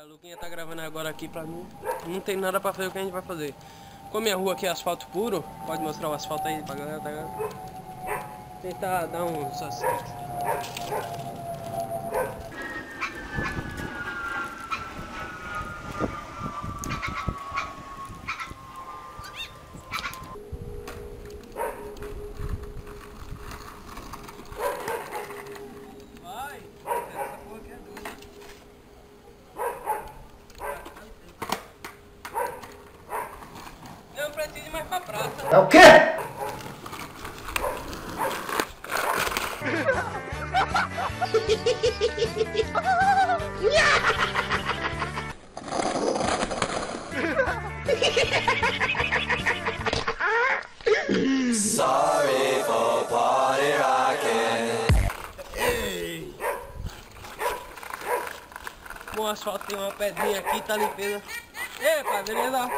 galera, o Luquinha tá gravando agora aqui pra mim. Não tem nada pra fazer, o que a gente vai fazer? Como minha rua aqui é asfalto puro, pode mostrar o asfalto aí pra galera, tá ligado? Tentar dar uns acertos. Vai! Essa porra aqui é doida. Não precisa ir mais pra praça. É o quê? Sorry for party rocking. Ei! Bom, asfalto tem uma pedrinha aqui, tá limpeza. Epa, beleza?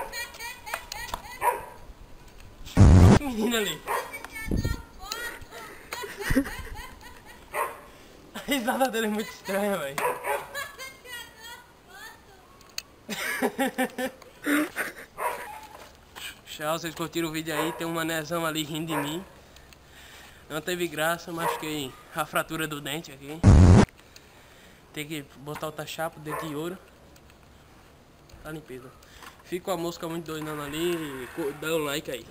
Que menina ali? A risada dele é muito estranha, velho. Tchau, vocês curtiram o vídeo aí, tem um manezão ali rindo de mim. Não teve graça, machuquei a fratura do dente aqui. Tem que botar outra chapa, dente de ouro. Tá limpeza. Fica com a mosca muito doidando ali e dá um like aí.